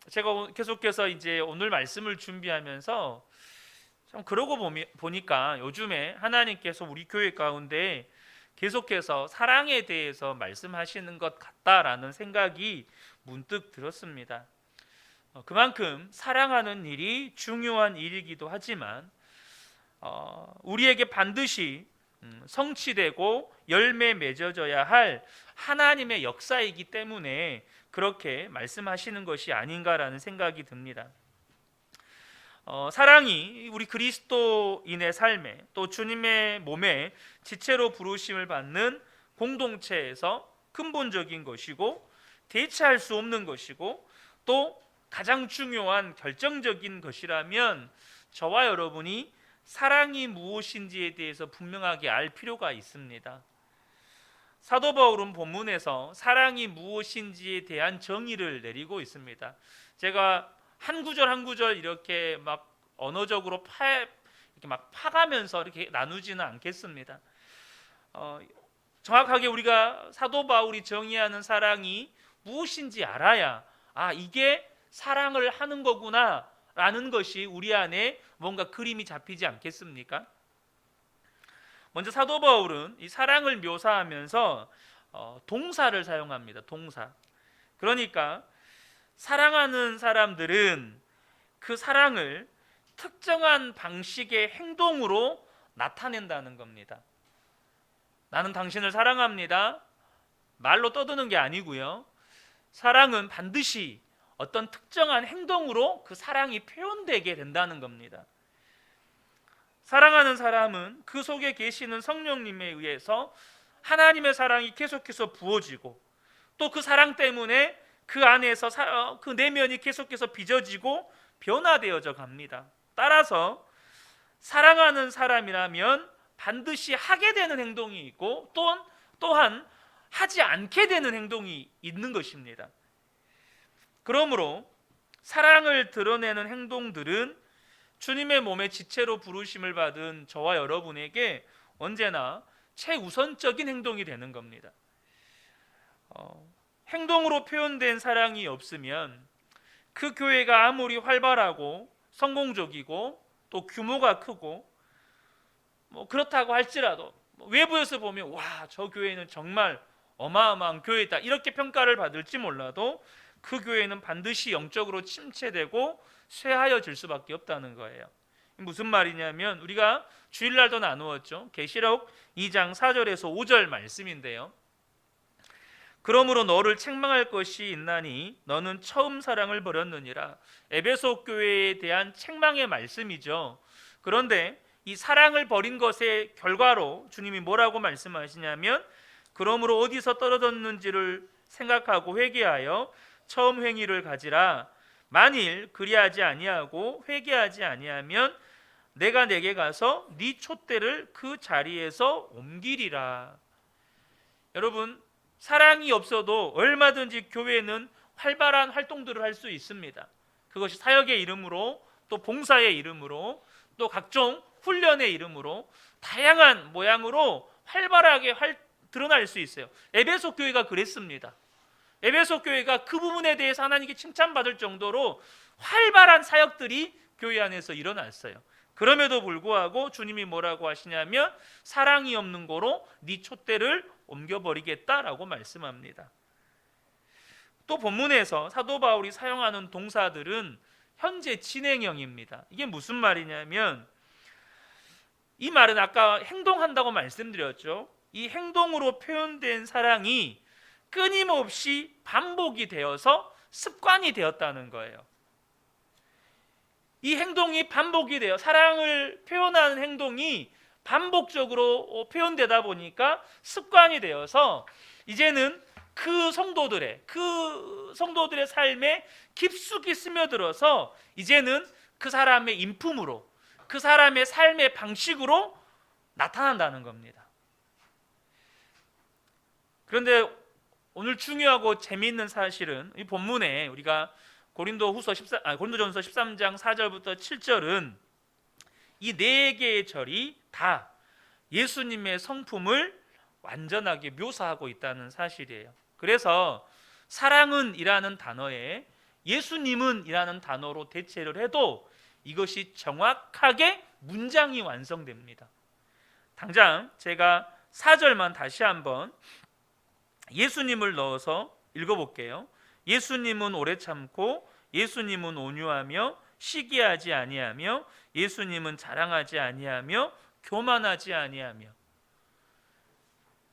제가 계속해서 이제 오늘 말씀을 준비하면서 참 그러고 보니까 요즘에 하나님께서 우리 교회 가운데 계속해서 사랑에 대해서 말씀하시는 것 같다라는 생각이 문득 들었습니다. 그만큼 사랑하는 일이 중요한 일이기도 하지만 우리에게 반드시 성취되고 열매 맺어져야 할 하나님의 역사이기 때문에 그렇게 말씀하시는 것이 아닌가라는 생각이 듭니다. 사랑이 우리 그리스도인의 삶에 또 주님의 몸에 지체로 부르심을 받는 공동체에서 근본적인 것이고 대체할 수 없는 것이고 또 가장 중요한 결정적인 것이라면 저와 여러분이 사랑이 무엇인지에 대해서 분명하게 알 필요가 있습니다. 사도 바울은 본문에서 사랑이 무엇인지에 대한 정의를 내리고 있습니다. 제가 한 구절 한 구절 이렇게 막 언어적으로 이렇게 막 파가면서 이렇게 나누지는 않겠습니다. 정확하게 우리가 사도 바울이 정의하는 사랑이 무엇인지 알아야 이게 사랑을 하는 거구나라는 것이 우리 안에 뭔가 그림이 잡히지 않겠습니까? 먼저 사도 바울은 이 사랑을 묘사하면서 동사를 사용합니다. 동사. 그러니까 사랑하는 사람들은 그 사랑을 특정한 방식의 행동으로 나타낸다는 겁니다. 나는 당신을 사랑합니다. 말로 떠드는 게 아니고요. 사랑은 반드시 어떤 특정한 행동으로 그 사랑이 표현되게 된다는 겁니다. 사랑하는 사람은 그 속에 계시는 성령님에 의해서 하나님의 사랑이 계속해서 부어지고 또 그 사랑 때문에 그 안에서 그 내면이 계속해서 빚어지고 변화되어져 갑니다. 따라서 사랑하는 사람이라면 반드시 하게 되는 행동이 있고 또한 하지 않게 되는 행동이 있는 것입니다. 그러므로 사랑을 드러내는 행동들은 주님의 몸의 지체로 부르심을 받은 저와 여러분에게 언제나 최우선적인 행동이 되는 겁니다. 행동으로 표현된 사랑이 없으면 그 교회가 아무리 활발하고 성공적이고 또 규모가 크고 그렇다고 할지라도 외부에서 보면 저 교회는 정말 어마어마한 교회다 이렇게 평가를 받을지 몰라도 그 교회는 반드시 영적으로 침체되고 쇠하여질 수밖에 없다는 거예요. 무슨 말이냐면 우리가 주일날도 나누었죠. 계시록 2장 4절에서 5절 말씀인데요. 그러므로 너를 책망할 것이 있나니 너는 처음 사랑을 버렸느니라. 에베소 교회에 대한 책망의 말씀이죠. 그런데 이 사랑을 버린 것의 결과로 주님이 뭐라고 말씀하시냐면 그러므로 어디서 떨어졌는지를 생각하고 회개하여 처음 행위를 가지라. 만일 그리하지 아니하고 회개하지 아니하면 내가 내게 가서 네 촛대를 그 자리에서 옮기리라. 여러분, 사랑이 없어도 얼마든지 교회는 활발한 활동들을 할 수 있습니다. 그것이 사역의 이름으로 또 봉사의 이름으로 또 각종 훈련의 이름으로 다양한 모양으로 활발하게 드러날 수 있어요. 에베소 교회가 그랬습니다. 에베소 교회가 그 부분에 대해서 하나님께 칭찬받을 정도로 활발한 사역들이 교회 안에서 일어났어요. 그럼에도 불구하고 주님이 뭐라고 하시냐면 사랑이 없는 거로 네 촛대를 옮겨버리겠다라고 말씀합니다. 또 본문에서 사도 바울이 사용하는 동사들은 현재 진행형입니다. 이게 무슨 말이냐면 이 말은 아까 행동한다고 말씀드렸죠. 이 행동으로 표현된 사랑이 끊임없이 반복이 되어서 습관이 되었다는 거예요. 이 행동이 반복이 돼요. 사랑을 표현하는 행동이 반복적으로 표현되다 보니까 습관이 되어서 이제는 그 성도들의 삶에 깊숙이 스며들어서 이제는 그 사람의 인품으로 그 사람의 삶의 방식으로 나타난다는 겁니다. 그런데 오늘 중요하고 재미있는 사실은 이 본문에 우리가 고린도전서 13장 4절부터 7절은 이 네 개의 절이 다 예수님의 성품을 완전하게 묘사하고 있다는 사실이에요. 그래서 사랑은 이라는 단어에 예수님은 이라는 단어로 대체를 해도 이것이 정확하게 문장이 완성됩니다. 당장 제가 4절만 다시 한번 예수님을 넣어서 읽어볼게요. 예수님은 오래 참고 예수님은 온유하며 시기하지 아니하며 예수님은 자랑하지 아니하며 교만하지 아니하며.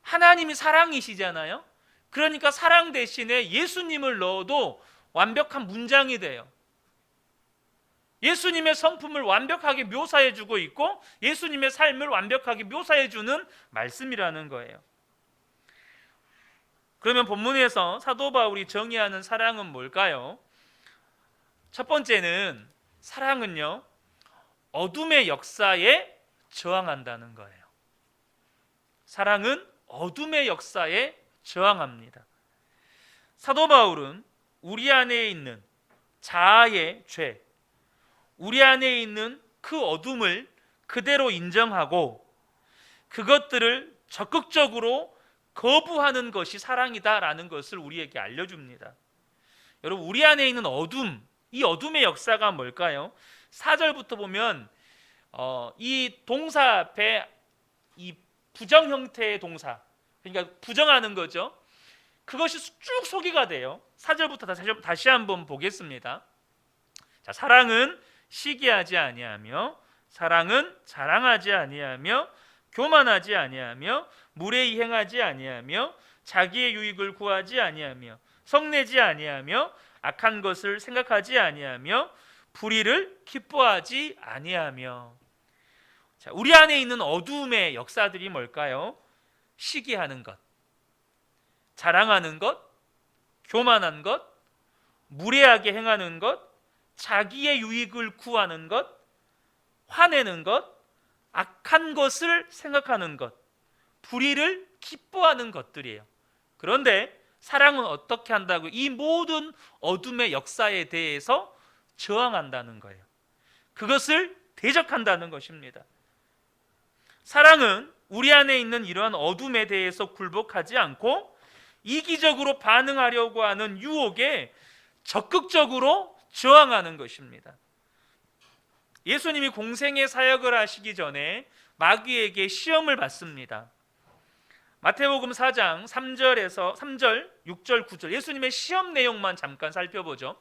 하나님이 사랑이시잖아요. 그러니까 사랑 대신에 예수님을 넣어도 완벽한 문장이 돼요. 예수님의 성품을 완벽하게 묘사해주고 있고 예수님의 삶을 완벽하게 묘사해주는 말씀이라는 거예요. 그러면 본문에서 사도 바울이 정의하는 사랑은 뭘까요? 첫 번째는 사랑은요, 어둠의 역사에 저항한다는 거예요. 사랑은 어둠의 역사에 저항합니다. 사도 바울은 우리 안에 있는 자아의 죄, 우리 안에 있는 그 어둠을 그대로 인정하고 그것들을 적극적으로 거부하는 것이 사랑이다라는 것을 우리에게 알려줍니다. 여러분, 우리 안에 있는 어둠, 이 어둠의 역사가 뭘까요? 4절부터 보면 이 동사 앞에 이 부정 형태의 동사, 그러니까 부정하는 거죠. 그것이 쭉 소개가 돼요. 4절부터 다시 한번 보겠습니다. 자, 사랑은 시기하지 아니하며 사랑은 자랑하지 아니하며 교만하지 아니하며 무례히 행하지 아니하며 자기의 유익을 구하지 아니하며 성내지 아니하며 악한 것을 생각하지 아니하며 불의를 기뻐하지 아니하며. 자, 우리 안에 있는 어둠의 역사들이 뭘까요? 시기하는 것, 자랑하는 것, 교만한 것, 무례하게 행하는 것, 자기의 유익을 구하는 것, 화내는 것, 악한 것을 생각하는 것, 불의를 기뻐하는 것들이에요. 그런데 사랑은 어떻게 한다고? 이 모든 어둠의 역사에 대해서 저항한다는 거예요. 그것을 대적한다는 것입니다. 사랑은 우리 안에 있는 이러한 어둠에 대해서 굴복하지 않고 이기적으로 반응하려고 하는 유혹에 적극적으로 저항하는 것입니다. 예수님이 공생의 사역을 하시기 전에 마귀에게 시험을 받습니다. 마태복음 4장 3절에서 3절, 6절, 9절 예수님의 시험 내용만 잠깐 살펴보죠.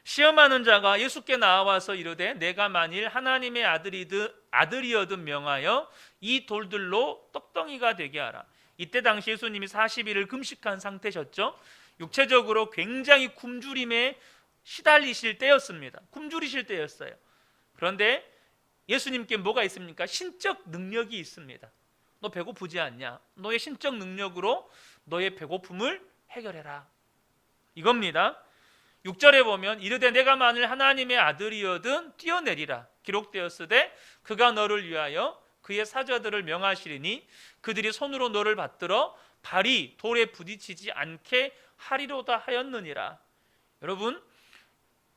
시험하는 자가 예수께 나와서 이르되 내가 만일 하나님의 아들이여든 명하여 이 돌들로 떡덩이가 되게 하라. 이때 당시 예수님이 40일을 금식한 상태셨죠. 육체적으로 굉장히 굶주림에 시달리실 때였습니다. 굶주리실 때였어요. 그런데 예수님께 뭐가 있습니까? 신적 능력이 있습니다. 너 배고프지 않냐? 너의 신적 능력으로 너의 배고픔을 해결해라. 이겁니다. 6절에 보면 이르되 내가 만일 하나님의 아들이여든 뛰어내리라. 기록되었으되 그가 너를 위하여 그의 사자들을 명하시리니 그들이 손으로 너를 받들어 발이 돌에 부딪히지 않게 하리로다 하였느니라. 여러분,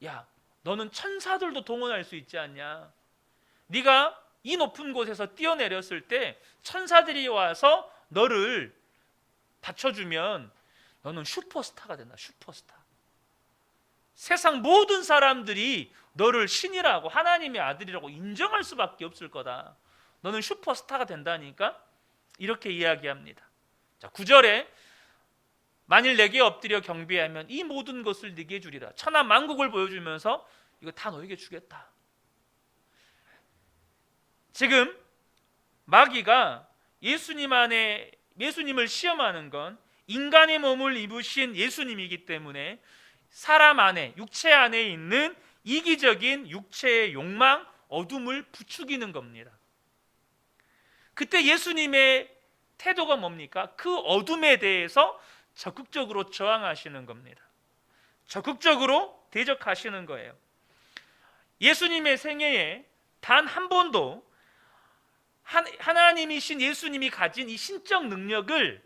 야, 너는 천사들도 동원할 수 있지 않냐? 네가 이 높은 곳에서 뛰어내렸을 때 천사들이 와서 너를 받쳐주면 너는 슈퍼스타가 된다. 슈퍼스타. 세상 모든 사람들이 너를 신이라고 하나님의 아들이라고 인정할 수밖에 없을 거다. 너는 슈퍼스타가 된다니까? 이렇게 이야기합니다. 자, 9절에 만일 내게 엎드려 경배하면 이 모든 것을 네게 주리라. 천하 만국을 보여주면서 이거 다 너에게 주겠다. 지금 마귀가 예수님을 시험하는 건 인간의 몸을 입으신 예수님이기 때문에 사람 안에, 육체 안에 있는 이기적인 육체의 욕망, 어둠을 부추기는 겁니다. 그때 예수님의 태도가 뭡니까? 그 어둠에 대해서 적극적으로 저항하시는 겁니다. 적극적으로 대적하시는 거예요. 예수님의 생애에 단 한 번도 하나님이신 예수님이 가진 이 신적 능력을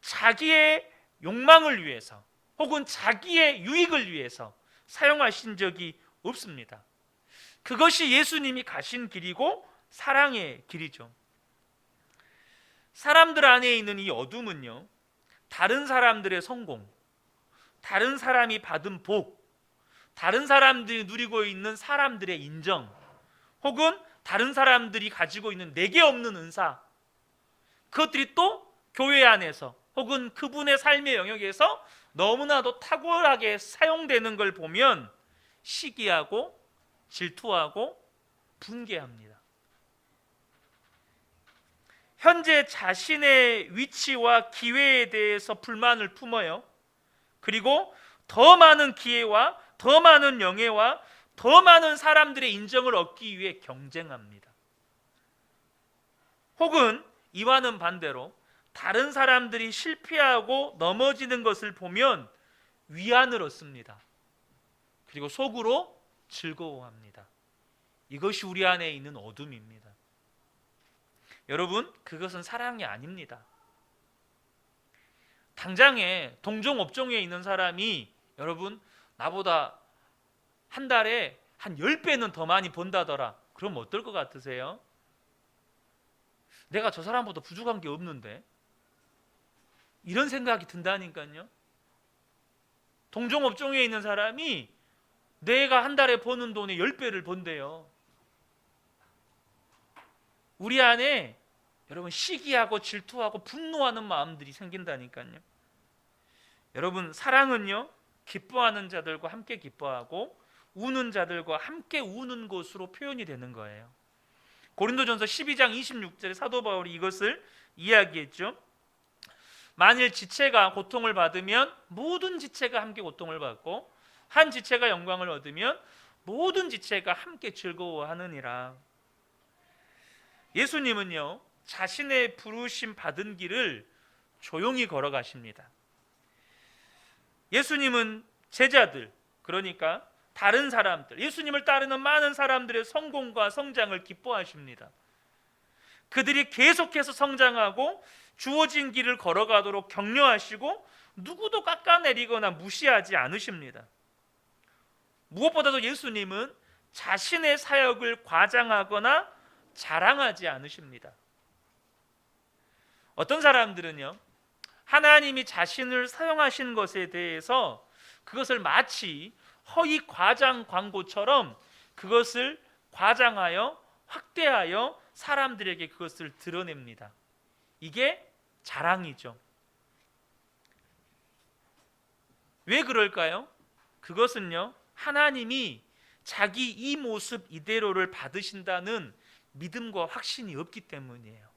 자기의 욕망을 위해서 혹은 자기의 유익을 위해서 사용하신 적이 없습니다. 그것이 예수님이 가신 길이고 사랑의 길이죠. 사람들 안에 있는 이 어둠은요, 다른 사람들의 성공, 다른 사람이 받은 복, 다른 사람들이 누리고 있는 사람들의 인정, 혹은 다른 사람들이 가지고 있는 내게 없는 은사, 그것들이 또 교회 안에서 혹은 그분의 삶의 영역에서 너무나도 탁월하게 사용되는 걸 보면 시기하고 질투하고 분개합니다. 현재 자신의 위치와 기회에 대해서 불만을 품어요. 그리고 더 많은 기회와 더 많은 영예와 더 많은 사람들의 인정을 얻기 위해 경쟁합니다. 혹은 이와는 반대로 다른 사람들이 실패하고 넘어지는 것을 보면 위안을 얻습니다. 그리고 속으로 즐거워합니다. 이것이 우리 안에 있는 어둠입니다. 여러분, 그것은 사랑이 아닙니다. 당장에 동종 업종에 있는 사람이 여러분 나보다 한 달에 한 10배는 더 많이 번다더라. 그럼 어떨 것 같으세요? 내가 저 사람보다 부족한 게 없는데, 이런 생각이 든다니까요. 동종 업종에 있는 사람이 내가 한 달에 버는 돈의 10배를 번대요. 우리 안에 여러분 시기하고 질투하고 분노하는 마음들이 생긴다니까요. 여러분, 사랑은요 기뻐하는 자들과 함께 기뻐하고 우는 자들과 함께 우는 것으로 표현이 되는 거예요. 고린도전서 12장 26절에 사도 바울이 이것을 이야기했죠. 만일 지체가 고통을 받으면 모든 지체가 함께 고통을 받고 한 지체가 영광을 얻으면 모든 지체가 함께 즐거워하느니라. 예수님은요 자신의 부르심 받은 길을 조용히 걸어가십니다. 예수님은 제자들, 그러니까 다른 사람들, 예수님을 따르는 많은 사람들의 성공과 성장을 기뻐하십니다. 그들이 계속해서 성장하고 주어진 길을 걸어가도록 격려하시고 누구도 깎아내리거나 무시하지 않으십니다. 무엇보다도 예수님은 자신의 사역을 과장하거나 자랑하지 않으십니다. 어떤 사람들은요 하나님이 자신을 사용하신 것에 대해서 그것을 마치 허위 과장 광고처럼 그것을 과장하여 확대하여 사람들에게 그것을 드러냅니다. 이게 자랑이죠. 왜 그럴까요? 그것은요 하나님이 자기 이 모습 이대로를 받으신다는 믿음과 확신이 없기 때문이에요.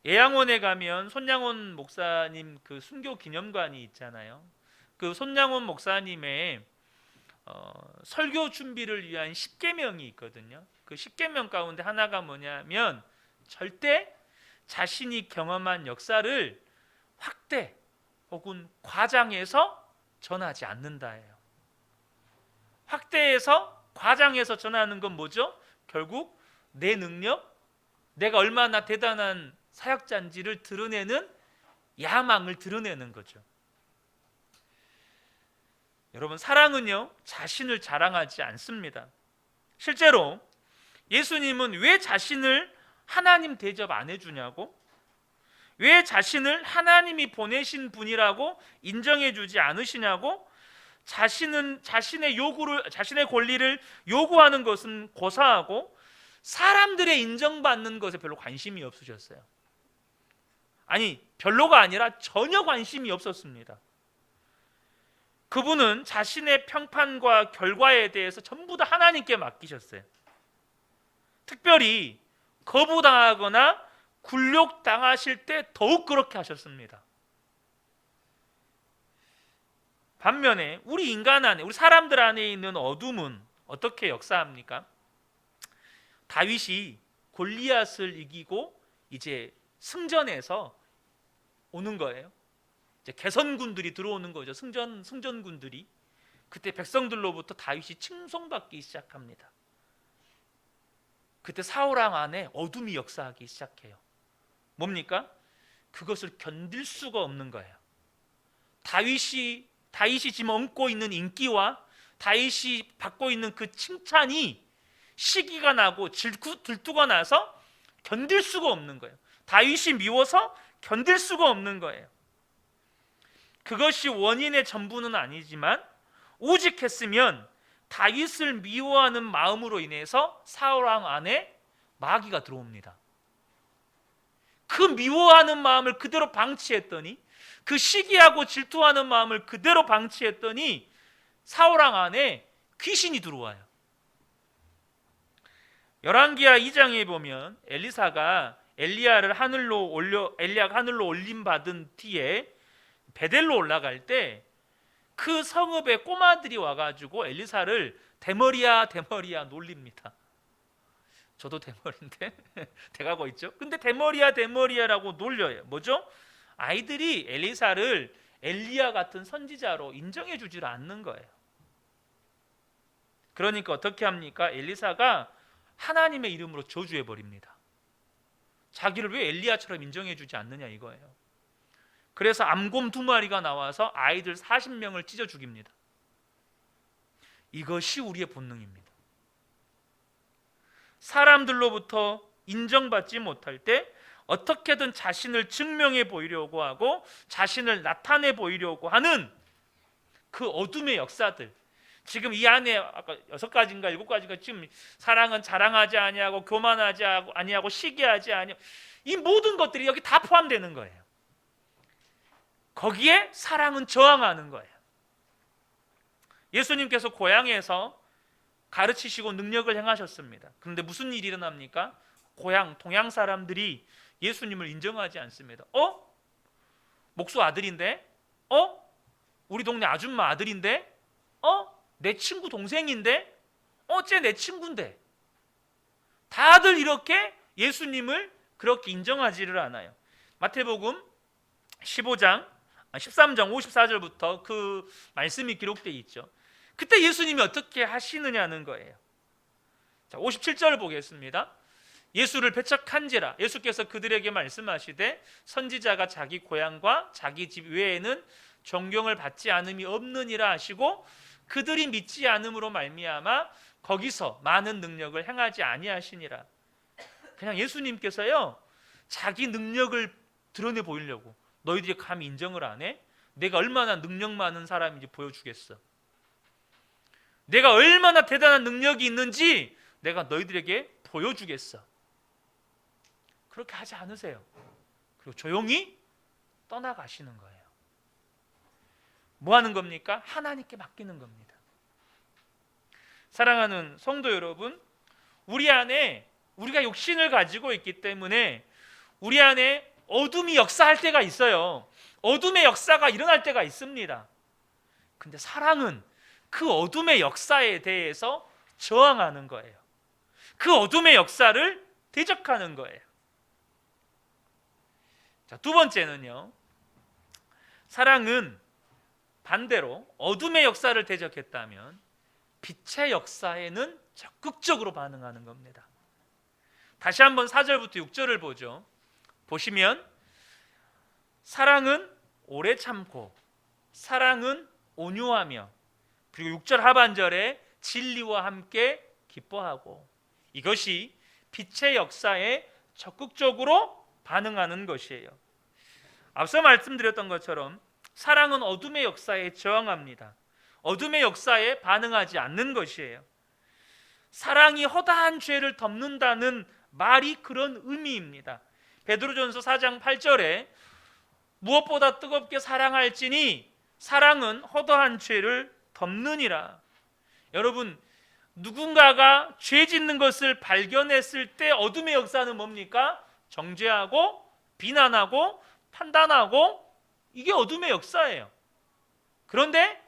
예양원에 가면 손양원 목사님 그 순교 기념관이 있잖아요. 그 손양원 목사님의 설교 준비를 위한 10계명이 있거든요. 그 10계명 가운데 하나가 뭐냐면 절대 자신이 경험한 역사를 확대 혹은 과장해서 전하지 않는다예요. 확대해서 과장해서 전하는 건 뭐죠? 결국 내 능력, 내가 얼마나 대단한 사역자인지를 드러내는 야망을 드러내는 거죠. 여러분, 사랑은요 자신을 자랑하지 않습니다. 실제로 예수님은 왜 자신을 하나님 대접 안 해주냐고, 왜 자신을 하나님이 보내신 분이라고 인정해 주지 않으시냐고, 자신의 요구를, 자신의 권리를 요구하는 것은 고사하고 사람들의 인정받는 것에 별로 관심이 없으셨어요. 아니, 별로가 아니라 전혀 관심이 없었습니다. 그분은 자신의 평판과 결과에 대해서 전부 다 하나님께 맡기셨어요. 특별히 거부당하거나 굴욕당하실 때 더욱 그렇게 하셨습니다. 반면에 우리 인간 안에, 우리 사람들 안에 있는 어둠은 어떻게 역사합니까? 다윗이 골리앗을 이기고 이제 승전에서 오는 거예요. 이제 개선군들이 들어오는 거죠. 승전군들이. 그때 백성들로부터 다윗이 칭송받기 시작합니다. 그때 사울 왕 안에 어둠이 역사하기 시작해요. 뭡니까? 그것을 견딜 수가 없는 거예요. 다윗이 지금 얹고 있는 인기와 다윗이 받고 있는 그 칭찬이 시기가 나고 들투가 나서 견딜 수가 없는 거예요. 다윗이 미워서 견딜 수가 없는 거예요. 그것이 원인의 전부는 아니지만 오직 했으면 다윗을 미워하는 마음으로 인해서 사울 왕 안에 마귀가 들어옵니다. 그 미워하는 마음을 그대로 방치했더니, 그 시기하고 질투하는 마음을 그대로 방치했더니 사울 왕 안에 귀신이 들어와요. 열왕기하 2장에 보면 엘리야가 하늘로 올림 받은 뒤에 베델로 올라갈 때 그 성읍에 꼬마들이 와가지고 엘리사를 대머리야 대머리야 놀립니다. 저도 대머리인데 대가고 있죠. 근데 대머리야 대머리야라고 놀려요. 뭐죠? 아이들이 엘리사를 엘리야 같은 선지자로 인정해 주질 않는 거예요. 그러니까 어떻게 합니까? 엘리사가 하나님의 이름으로 저주해 버립니다. 자기를 왜 엘리야처럼 인정해 주지 않느냐 이거예요. 그래서 암곰 2마리가 나와서 아이들 40명을 찢어 죽입니다. 이것이 우리의 본능입니다. 사람들로부터 인정받지 못할 때 어떻게든 자신을 증명해 보이려고 하고 자신을 나타내 보이려고 하는 그 어둠의 역사들, 지금 이 안에 아까 6가지인가 7가지가 지금 사랑은 자랑하지 아니하고 교만하지 아니하고 시기하지 아니하고 이 모든 것들이 여기 다 포함되는 거예요. 거기에 사랑은 저항하는 거예요. 예수님께서 고향에서 가르치시고 능력을 행하셨습니다. 그런데 무슨 일이 일어납니까? 동양 사람들이 예수님을 인정하지 않습니다. 목수 아들인데? 우리 동네 아줌마 아들인데? 내 친구 동생인데? 쟤 내 친구인데? 다들 이렇게 예수님을 그렇게 인정하지를 않아요. 마태복음 13장 54절부터 그 말씀이 기록되어 있죠. 그때 예수님이 어떻게 하시느냐는 거예요. 자, 57절 보겠습니다. 예수를 배척한지라 예수께서 그들에게 말씀하시되 선지자가 자기 고향과 자기 집 외에는 존경을 받지 않음이 없느니라 하시고 그들이 믿지 않음으로 말미암아 거기서 많은 능력을 행하지 아니하시니라. 그냥 예수님께서요 자기 능력을 드러내 보이려고, 너희들이 감히 인정을 안 해? 내가 얼마나 능력 많은 사람인지 보여주겠어. 내가 얼마나 대단한 능력이 있는지 내가 너희들에게 보여주겠어. 그렇게 하지 않으세요. 그리고 조용히 떠나가시는 거예요. 뭐 하는 겁니까? 하나님께 맡기는 겁니다. 사랑하는 성도 여러분, 우리 안에 우리가 육신을 가지고 있기 때문에 우리 안에 어둠이 역사할 때가 있어요. 어둠의 역사가 일어날 때가 있습니다. 근데 사랑은 그 어둠의 역사에 대해서 저항하는 거예요. 그 어둠의 역사를 대적하는 거예요. 자, 두 번째는요, 사랑은 반대로 어둠의 역사를 대적했다면 빛의 역사에는 적극적으로 반응하는 겁니다. 다시 한번 4절부터 6절을 보죠. 보시면 사랑은 오래 참고 사랑은 온유하며 그리고 6절 하반절에 진리와 함께 기뻐하고, 이것이 빛의 역사에 적극적으로 반응하는 것이에요. 앞서 말씀드렸던 것처럼 사랑은 어둠의 역사에 저항합니다. 어둠의 역사에 반응하지 않는 것이에요. 사랑이 허다한 죄를 덮는다는 말이 그런 의미입니다. 베드로전서 4장 8절에 무엇보다 뜨겁게 사랑할지니 사랑은 허다한 죄를 덮느니라. 여러분, 누군가가 죄 짓는 것을 발견했을 때 어둠의 역사는 뭡니까? 정죄하고 비난하고 판단하고, 이게 어둠의 역사예요. 그런데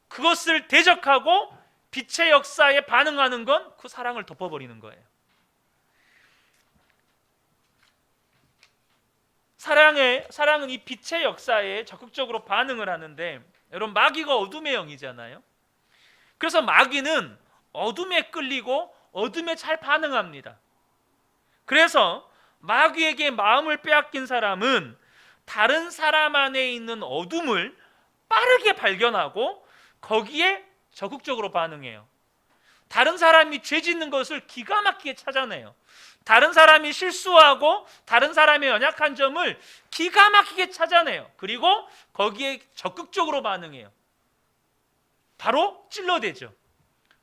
그것을 대적하고 빛의 역사에 반응하는 건 그 사랑을 덮어버리는 거예요. 사랑은 이 빛의 역사에 적극적으로 반응을 하는데, 여러분, 마귀가 어둠의 영이잖아요. 그래서 마귀는 어둠에 끌리고 어둠에 잘 반응합니다. 그래서 마귀에게 마음을 빼앗긴 사람은 다른 사람 안에 있는 어둠을 빠르게 발견하고 거기에 적극적으로 반응해요. 다른 사람이 죄 짓는 것을 기가 막히게 찾아내요. 다른 사람이 실수하고 다른 사람의 연약한 점을 기가 막히게 찾아내요. 그리고 거기에 적극적으로 반응해요. 바로 찔러대죠.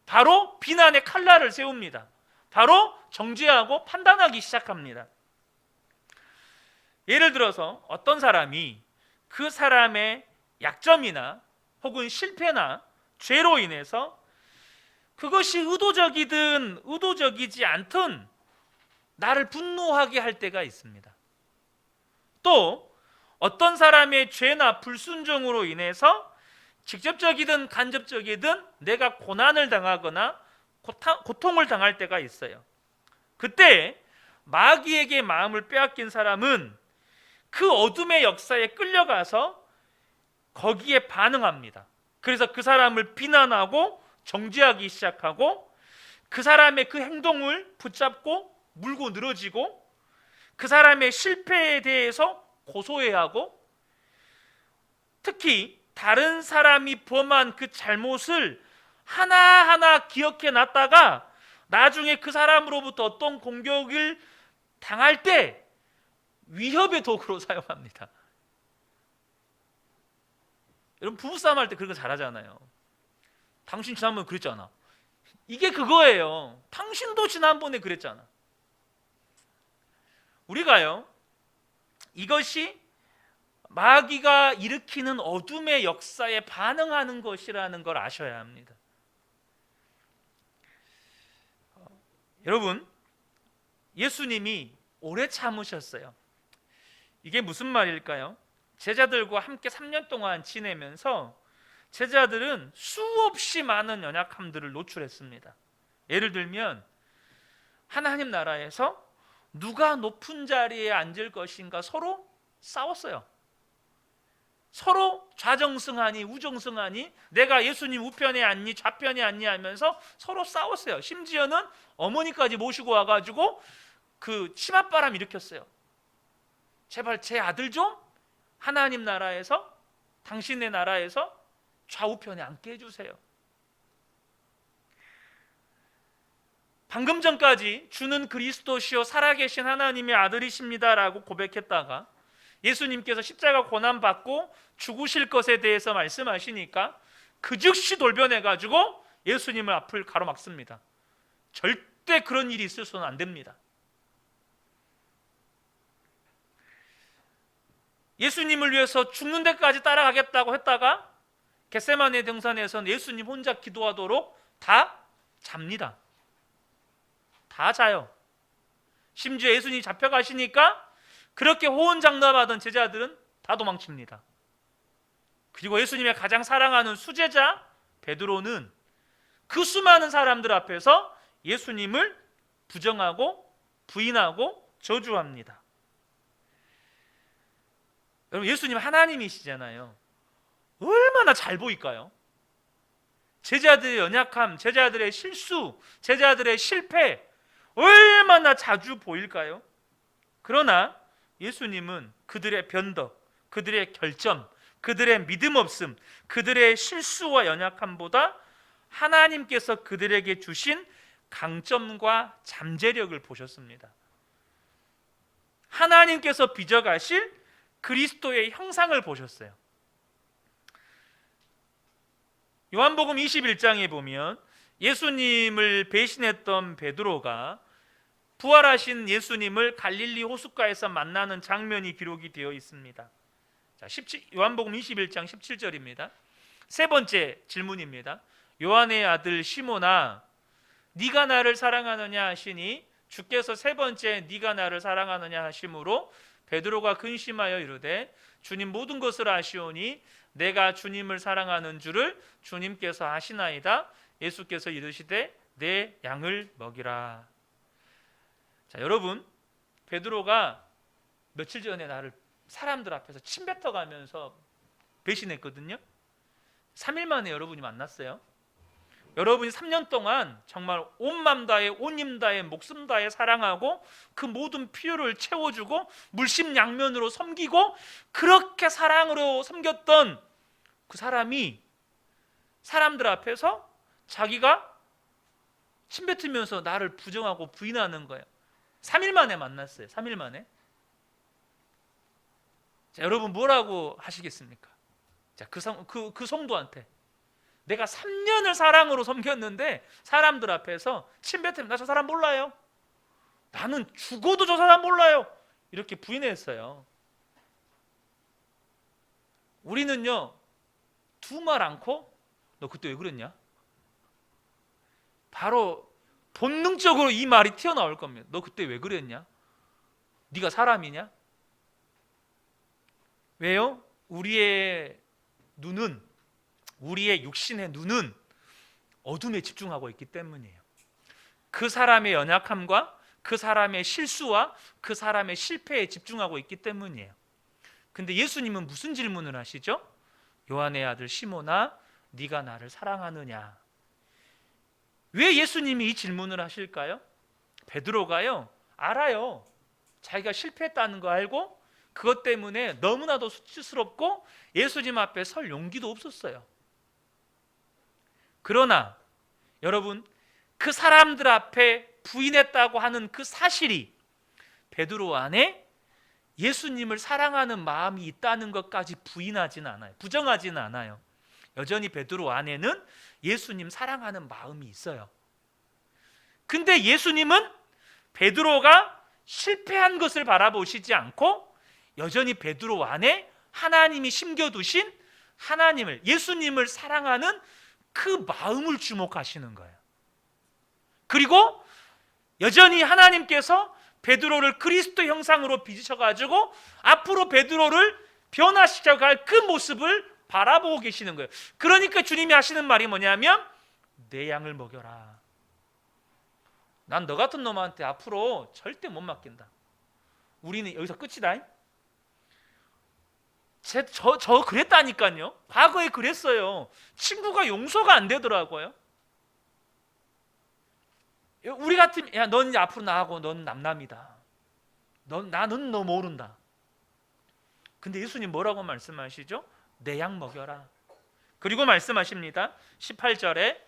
바로 비난의 칼날을 세웁니다. 바로 정죄하고 판단하기 시작합니다. 예를 들어서 어떤 사람이 그 사람의 약점이나 혹은 실패나 죄로 인해서 그것이 의도적이든 의도적이지 않든 나를 분노하게 할 때가 있습니다. 또 어떤 사람의 죄나 불순종으로 인해서 직접적이든 간접적이든 내가 고난을 당하거나 고통을 당할 때가 있어요. 그때 마귀에게 마음을 빼앗긴 사람은 그 어둠의 역사에 끌려가서 거기에 반응합니다. 그래서 그 사람을 비난하고 정죄하기 시작하고 그 사람의 그 행동을 붙잡고 물고 늘어지고 그 사람의 실패에 대해서 고소해야 하고 특히 다른 사람이 범한 그 잘못을 하나하나 기억해 놨다가 나중에 그 사람으로부터 어떤 공격을 당할 때 위협의 도구로 사용합니다. 여러분 부부싸움 할 때 그런 거 잘하잖아요. 당신 지난번에 그랬잖아. 이게 그거예요. 당신도 지난번에 그랬잖아. 우리가요, 이것이 마귀가 일으키는 어둠의 역사에 반응하는 것이라는 걸 아셔야 합니다. 여러분, 예수님이 오래 참으셨어요. 이게 무슨 말일까요? 제자들과 함께 3년 동안 지내면서 제자들은 수없이 많은 연약함들을 노출했습니다. 예를 들면 하나님 나라에서 누가 높은 자리에 앉을 것인가 서로 싸웠어요. 서로 좌정승하니 우정승하니 내가 예수님 우편에 앉니 좌편에 앉니 하면서 서로 싸웠어요. 심지어는 어머니까지 모시고 와가지고 그 치맛바람 일으켰어요. 제발 제 아들 좀 하나님 나라에서 당신의 나라에서 좌우편에 앉게 해주세요. 방금 전까지 주는 그리스도시요 살아계신 하나님의 아들이십니다라고 고백했다가 예수님께서 십자가 고난받고 죽으실 것에 대해서 말씀하시니까 그 즉시 돌변해가지고 예수님을 앞을 가로막습니다. 절대 그런 일이 있어서는 안 됩니다. 예수님을 위해서 죽는 데까지 따라가겠다고 했다가 겟세마네 등산에서는 예수님 혼자 기도하도록 다 잡니다. 다 자요. 심지어 예수님이 잡혀가시니까 그렇게 호언장담하던 제자들은 다 도망칩니다. 그리고 예수님의 가장 사랑하는 수제자 베드로는 그 수많은 사람들 앞에서 예수님을 부정하고 부인하고 저주합니다. 여러분, 예수님 하나님이시잖아요. 얼마나 잘 보일까요? 제자들의 연약함, 제자들의 실수, 제자들의 실패 얼마나 자주 보일까요? 그러나 예수님은 그들의 변덕, 그들의 결점, 그들의 믿음 없음, 그들의 실수와 연약함보다 하나님께서 그들에게 주신 강점과 잠재력을 보셨습니다. 하나님께서 빚어가실 그리스도의 형상을 보셨어요. 요한복음 21장에 보면 예수님을 배신했던 베드로가 부활하신 예수님을 갈릴리 호숫가에서 만나는 장면이 기록이 되어 있습니다. 자, 요한복음 21장 17절입니다. 세 번째 질문입니다. 요한의 아들 시몬아, 네가 나를 사랑하느냐 하시니 주께서 세 번째 네가 나를 사랑하느냐 하심으로 베드로가 근심하여 이르되 주님 모든 것을 아시오니 내가 주님을 사랑하는 줄을 주님께서 아시나이다. 예수께서 이르시되 내 양을 먹이라. 자, 여러분, 베드로가 며칠 전에 나를 사람들 앞에서 침뱉어가면서 배신했거든요. 3일 만에 여러분이 만났어요. 여러분이 3년 동안 정말 온 맘 다해 온 힘 다해 목숨 다해 사랑하고 그 모든 필요를 채워주고 물심양면으로 섬기고 그렇게 사랑으로 섬겼던 그 사람이 사람들 앞에서 자기가 침뱉으면서 나를 부정하고 부인하는 거예요. 3일 만에 만났어요. 3일 만에. 자, 여러분 뭐라고 하시겠습니까? 자, 그 성도한테 내가 3년을 사랑으로 섬겼는데 사람들 앞에서 침뱉으면 나 저 사람 몰라요. 나는 죽어도 저 사람 몰라요. 이렇게 부인했어요. 우리는요, 두 말 않고 너 그때 왜 그랬냐? 바로 본능적으로 이 말이 튀어나올 겁니다. 너 그때 왜 그랬냐? 네가 사람이냐? 왜요? 우리의 눈은, 우리의 육신의 눈은 어둠에 집중하고 있기 때문이에요. 그 사람의 연약함과 그 사람의 실수와 그 사람의 실패에 집중하고 있기 때문이에요. 근데 예수님은 무슨 질문을 하시죠? 요한의 아들 시몬아, 네가 나를 사랑하느냐? 왜 예수님이 이 질문을 하실까요? 베드로가요, 알아요. 자기가 실패했다는 거 알고 그것 때문에 너무나도 수치스럽고 예수님 앞에 설 용기도 없었어요. 그러나 여러분, 그 사람들 앞에 부인했다고 하는 그 사실이 베드로 안에 예수님을 사랑하는 마음이 있다는 것까지 부인하지는 않아요. 부정하지는 않아요. 여전히 베드로 안에는 예수님 사랑하는 마음이 있어요. 근데 예수님은 베드로가 실패한 것을 바라보시지 않고 여전히 베드로 안에 하나님이 심겨두신 하나님을, 예수님을 사랑하는 그 마음을 주목하시는 거예요. 그리고 여전히 하나님께서 베드로를 그리스도 형상으로 빚으셔가지고 앞으로 베드로를 변화시켜갈 그 모습을 바라보고 계시는 거예요. 그러니까 주님이 하시는 말이 뭐냐면 내 양을 먹여라. 난 너 같은 놈한테 앞으로 절대 못 맡긴다. 우리는 여기서 끝이다. 저 그랬다니까요. 과거에 그랬어요. 친구가 용서가 안 되더라고요. 우리 같으면 야, 넌 이제 앞으로 나가고 넌 남남이다. 나는 너 모른다. 근데 예수님 뭐라고 말씀하시죠? 내 양 먹여라. 그리고 말씀하십니다. 18절에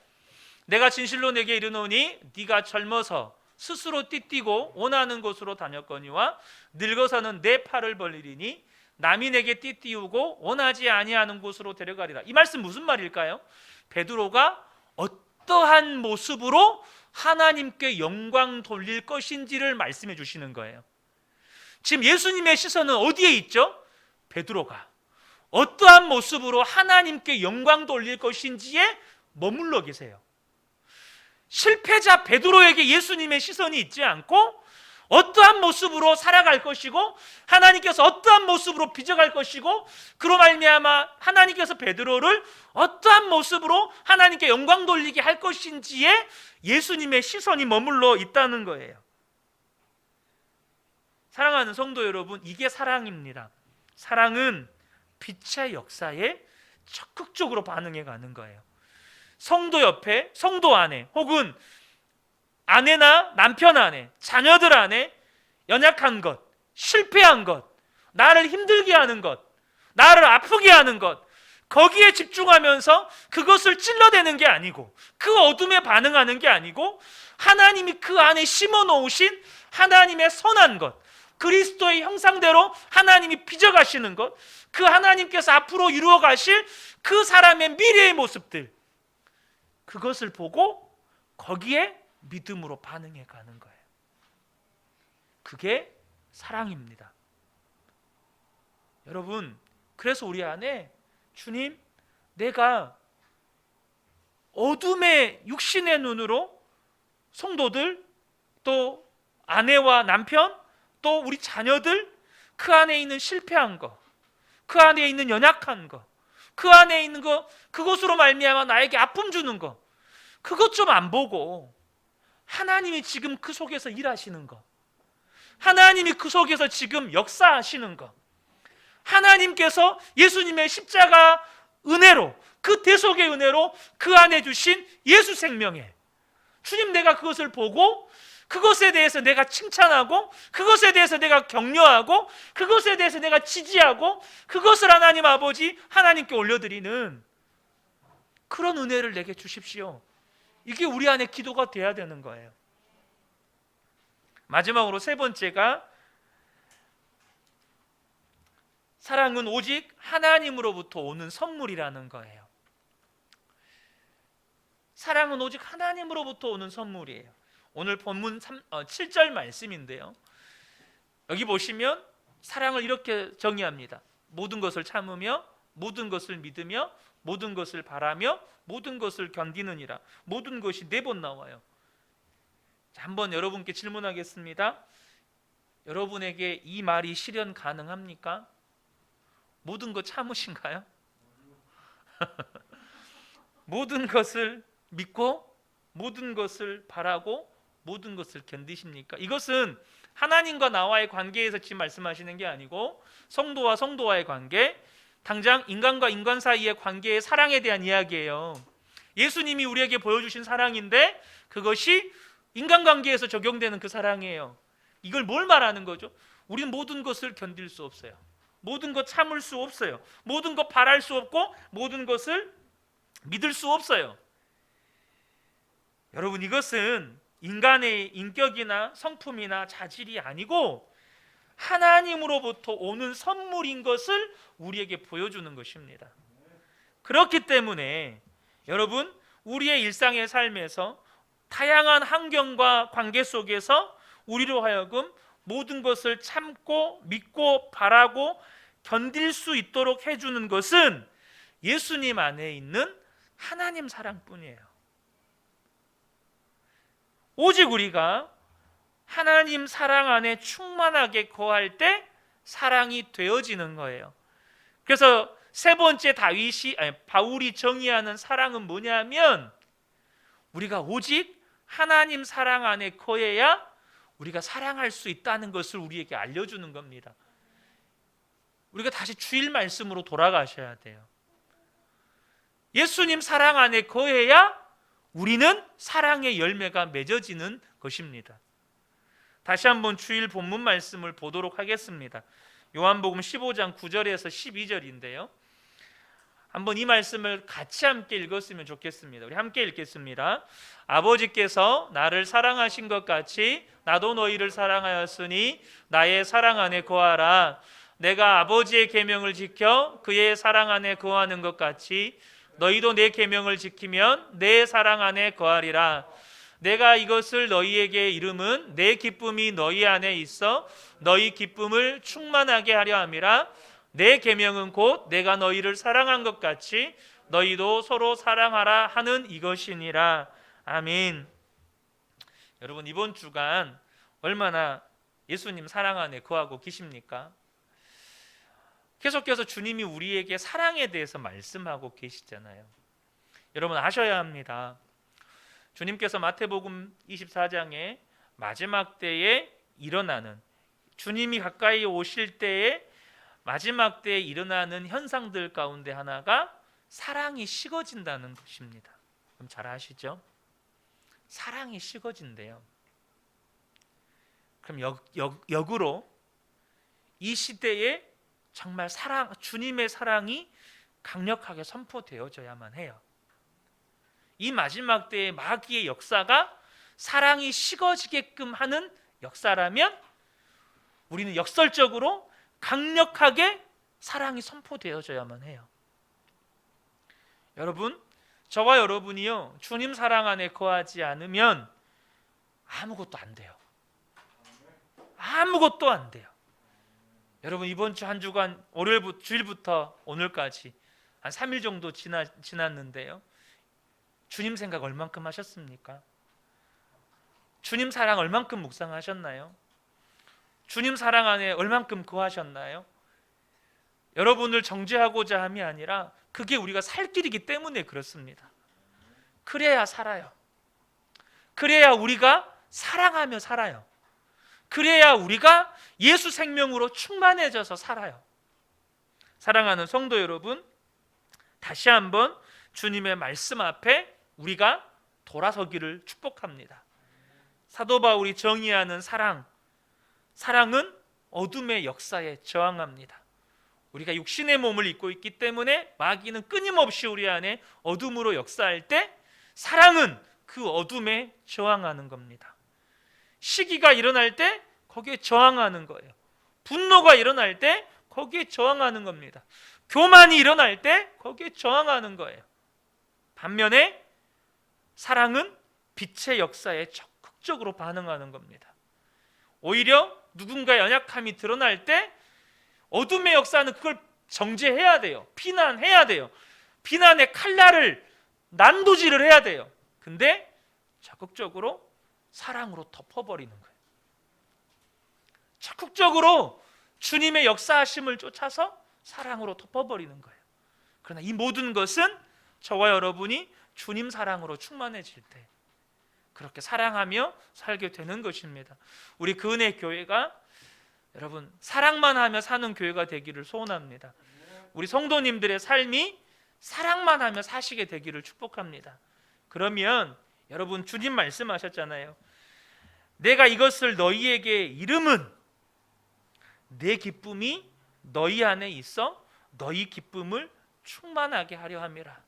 내가 진실로 내게 이르노니 네가 젊어서 스스로 띠띠고 원하는 곳으로 다녔거니와 늙어서는 내 팔을 벌리리니 남이 내게 띠띠우고 원하지 아니하는 곳으로 데려가리라. 이 말씀 무슨 말일까요? 베드로가 어떠한 모습으로 하나님께 영광 돌릴 것인지를 말씀해 주시는 거예요. 지금 예수님의 시선은 어디에 있죠? 베드로가 어떠한 모습으로 하나님께 영광 돌릴 것인지에 머물러 계세요. 실패자 베드로에게 예수님의 시선이 있지 않고 어떠한 모습으로 살아갈 것이고 하나님께서 어떠한 모습으로 빚어갈 것이고 그로 말미암아 하나님께서 베드로를 어떠한 모습으로 하나님께 영광 돌리게 할 것인지에 예수님의 시선이 머물러 있다는 거예요. 사랑하는 성도 여러분, 이게 사랑입니다. 사랑은 빛의 역사에 적극적으로 반응해 가는 거예요. 성도 옆에, 성도 안에 혹은 아내나 남편 안에, 자녀들 안에 연약한 것, 실패한 것, 나를 힘들게 하는 것, 나를 아프게 하는 것, 거기에 집중하면서 그것을 찔러대는 게 아니고 그 어둠에 반응하는 게 아니고 하나님이 그 안에 심어놓으신 하나님의 선한 것, 그리스도의 형상대로 하나님이 빚어가시는 것, 그 하나님께서 앞으로 이루어 가실 그 사람의 미래의 모습들, 그것을 보고 거기에 믿음으로 반응해 가는 거예요. 그게 사랑입니다. 여러분, 그래서 우리 안에 주님, 내가 어둠의 육신의 눈으로 성도들, 또 아내와 남편, 또 우리 자녀들, 그 안에 있는 실패한 것, 그 안에 있는 연약한 것, 그 안에 있는 것, 그것으로 말미암아 나에게 아픔 주는 것, 그것 좀 안 보고 하나님이 지금 그 속에서 일하시는 것, 하나님이 그 속에서 지금 역사하시는 것, 하나님께서 예수님의 십자가 은혜로, 그 대속의 은혜로 그 안에 주신 예수 생명에 주님, 내가 그것을 보고 그것에 대해서 내가 칭찬하고 그것에 대해서 내가 격려하고 그것에 대해서 내가 지지하고 그것을 하나님 아버지 하나님께 올려드리는 그런 은혜를 내게 주십시오. 이게 우리 안에 기도가 돼야 되는 거예요. 마지막으로 세 번째가 사랑은 오직 하나님으로부터 오는 선물이라는 거예요. 사랑은 오직 하나님으로부터 오는 선물이에요. 오늘 본문 7절 말씀인데요. 여기 보시면 사랑을 이렇게 정의합니다. 모든 것을 참으며 모든 것을 믿으며 모든 것을 바라며 모든 것을 견디느니라. 모든 것이 4번 나와요. 자, 한번 여러분께 질문하겠습니다. 여러분에게 이 말이 실현 가능합니까? 모든 것 참으신가요? 모든 것을 믿고 모든 것을 바라고 모든 것을 견디십니까? 이것은 하나님과 나와의 관계에서 지금 말씀하시는 게 아니고 성도와 성도와의 관계, 당장 인간과 인간 사이의 관계의 사랑에 대한 이야기예요. 예수님이 우리에게 보여주신 사랑인데 그것이 인간관계에서 적용되는 그 사랑이에요. 이걸 뭘 말하는 거죠? 우리는 모든 것을 견딜 수 없어요. 모든 것 참을 수 없어요. 모든 것 바랄 수 없고 모든 것을 믿을 수 없어요. 여러분, 이것은 인간의 인격이나 성품이나 자질이 아니고 하나님으로부터 오는 선물인 것을 우리에게 보여주는 것입니다. 그렇기 때문에 여러분, 우리의 일상의 삶에서 다양한 환경과 관계 속에서 우리로 하여금 모든 것을 참고 믿고 바라고 견딜 수 있도록 해주는 것은 예수님 안에 있는 하나님 사랑뿐이에요. 오직 우리가 하나님 사랑 안에 충만하게 거할 때 사랑이 되어지는 거예요. 그래서 세 번째 바울이 정의하는 사랑은 뭐냐면 우리가 오직 하나님 사랑 안에 거해야 우리가 사랑할 수 있다는 것을 우리에게 알려주는 겁니다. 우리가 다시 주일 말씀으로 돌아가셔야 돼요. 예수님 사랑 안에 거해야 우리는 사랑의 열매가 맺어지는 것입니다. 다시 한번 주일 본문 말씀을 보도록 하겠습니다. 요한복음 15장 9절에서 12절인데요. 한번 이 말씀을 같이 함께 읽었으면 좋겠습니다. 우리 함께 읽겠습니다. 아버지께서 나를 사랑하신 것 같이 나도 너희를 사랑하였으니 나의 사랑 안에 거하라. 내가 아버지의 계명을 지켜 그의 사랑 안에 거하는 것 같이 너희도 내 계명을 지키면 내 사랑 안에 거하리라. 내가 이것을 너희에게 이름은 내 기쁨이 너희 안에 있어 너희 기쁨을 충만하게 하려 함이라. 내 계명은 곧 내가 너희를 사랑한 것 같이 너희도 서로 사랑하라 하는 이것이니라. 아멘. 여러분, 이번 주간 얼마나 예수님 사랑 안에 거하고 계십니까? 계속해서 주님이 우리에게 사랑에 대해서 말씀하고 계시잖아요. 여러분, 아셔야 합니다. 주님께서 마태복음 24장에 마지막 때에 일어나는, 주님이 가까이 오실 때에 마지막 때에 일어나는 현상들 가운데 하나가 사랑이 식어진다는 것입니다. 그럼 잘 아시죠? 사랑이 식어진대요. 그럼 역으로 이 시대에 정말 주님의 사랑이 강력하게 선포되어져야만 해요. 이 마지막 때의 마귀의 역사가 사랑이 식어지게끔 하는 역사라면 우리는 역설적으로 강력하게 사랑이 선포되어져야만 해요. 여러분, 저와 여러분이요, 주님 사랑 안에 거하지 않으면 아무것도 안 돼요. 아무것도 안 돼요. 여러분, 이번 주 한 주간 주일부터 오늘까지 한 3일 정도 지났는데요. 주님 생각 얼만큼 하셨습니까? 주님 사랑 얼만큼 묵상하셨나요? 주님 사랑 안에 얼만큼 거하셨나요? 여러분을 정죄하고자 함이 아니라 그게 우리가 살 길이기 때문에 그렇습니다. 그래야 살아요. 그래야 우리가 사랑하며 살아요. 그래야 우리가 예수 생명으로 충만해져서 살아요. 사랑하는 성도 여러분, 다시 한번 주님의 말씀 앞에 우리가 돌아서기를 축복합니다. 사도 바울이 정의하는 사랑은 어둠의 역사에 저항합니다. 우리가 육신의 몸을 입고 있기 때문에 마귀는 끊임없이 우리 안에 어둠으로 역사할 때 사랑은 그 어둠에 저항하는 겁니다. 시기가 일어날 때 거기에 저항하는 거예요. 분노가 일어날 때 거기에 저항하는 겁니다. 교만이 일어날 때 거기에 저항하는 거예요. 반면에 사랑은 빛의 역사에 적극적으로 반응하는 겁니다. 오히려 누군가의 연약함이 드러날 때 어둠의 역사는 그걸 정죄해야 돼요. 비난해야 돼요. 비난의 칼날을 난도질을 해야 돼요. 근데 적극적으로 사랑으로 덮어버리는 거예요. 적극적으로 주님의 역사하심을 쫓아서 사랑으로 덮어버리는 거예요. 그러나 이 모든 것은 저와 여러분이 주님 사랑으로 충만해질 때 그렇게 사랑하며 살게 되는 것입니다. 우리 그 은혜 교회가 여러분 사랑만 하며 사는 교회가 되기를 소원합니다. 우리 성도님들의 삶이 사랑만 하며 사시게 되기를 축복합니다. 그러면 여러분 주님 말씀하셨잖아요. 내가 이것을 너희에게 이름은 내 기쁨이 너희 안에 있어 너희 기쁨을 충만하게 하려 함이라.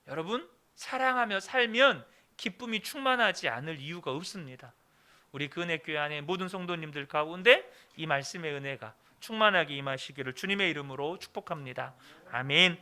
여러분 사랑하며 살면 기쁨이 충만하지 않을 이유가 없습니다. 우리 그 은혜 교회 안에 모든 성도님들 가운데 이 말씀의 은혜가 충만하게 임하시기를 주님의 이름으로 축복합니다. 아멘.